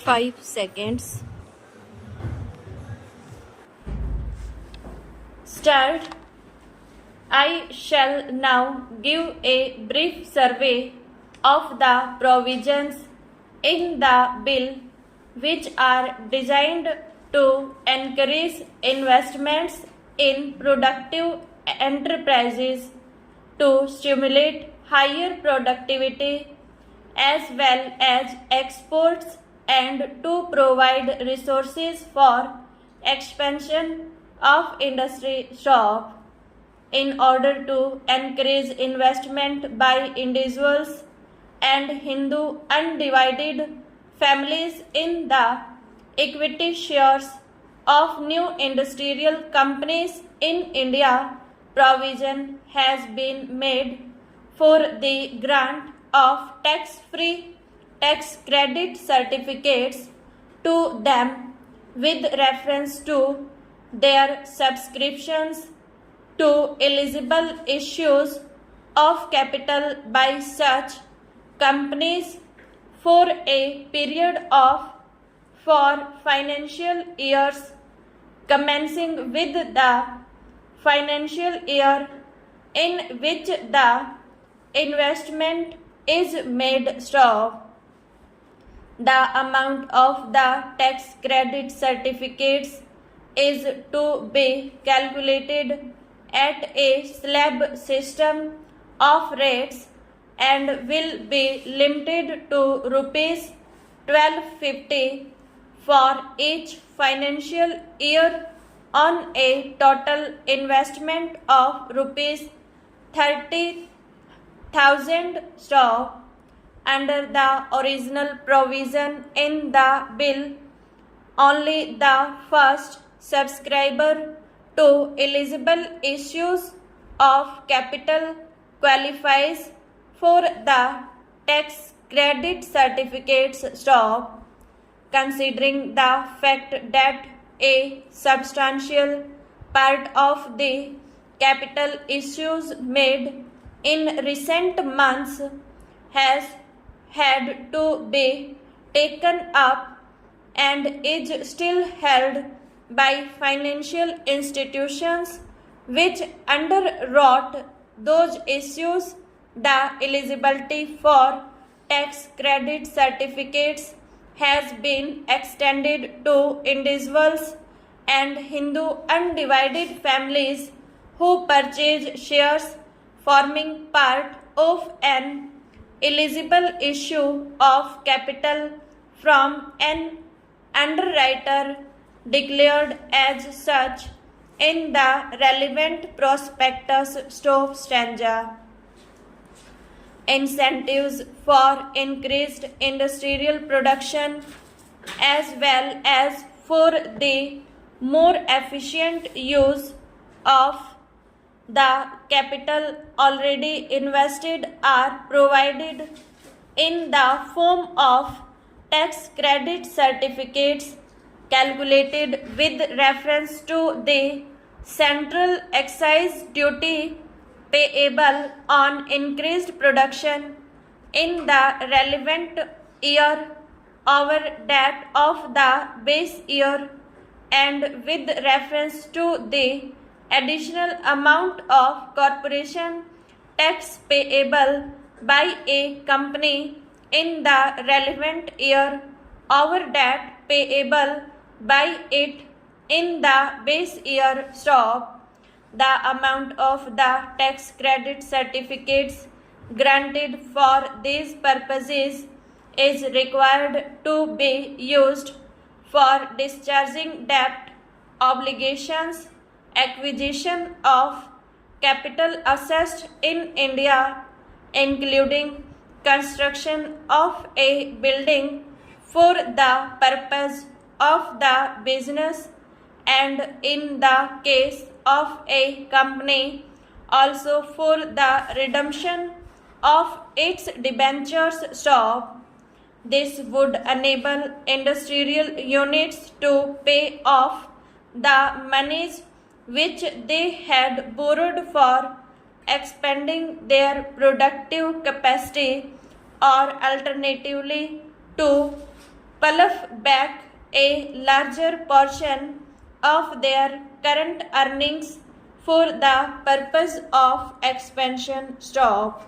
5 seconds. Start. I shall now give a brief survey of the provisions in the bill which are designed to encourage investments in productive enterprises, to stimulate higher productivity as well as exports, and to provide resources for expansion of industry. Shop in order to encourage investment by individuals and Hindu undivided families in the equity shares of new industrial companies in India, provision has been made for the grant of tax-free tax credit certificates to them with reference to their subscriptions to eligible issues of capital by such companies for a period of 4 financial years commencing with the financial year in which the investment is made. Stop. The amount of the tax credit certificates is to be calculated at a slab system of rates and will be limited to rupees 1250 for each financial year on a total investment of rupees 30,000. Stop. Under the original provision in the bill, only the first subscriber to eligible issues of capital qualifies for the tax credit certificates. Stop. Considering the fact that a substantial part of the capital issues made in recent months has had to be taken up and is still held by financial institutions which underwrote those issues, the eligibility for tax credit certificates has been extended to individuals and Hindu undivided families who purchase shares forming part of an eligible issue of capital from an underwriter declared as such in the relevant prospectus. Stop stanza. Incentives for increased industrial production as well as for the more efficient use of the capital already invested are provided in the form of tax credit certificates calculated with reference to the central excise duty payable on increased production in the relevant year over that of the base year, and with reference to the additional amount of corporation tax payable by a company in the relevant year over that payable by it in the base year. Stop. The amount of the tax credit certificates granted for these purposes is required to be used for discharging debt obligations, acquisition of capital assets in India, including construction of a building for the purpose of the business, and in the case of a company also for the redemption of its debentures. Stop. This would enable industrial units to pay off the monies which they had borrowed for expanding their productive capacity, or alternatively to plough back a larger portion of their current earnings for the purpose of expansion. Stop.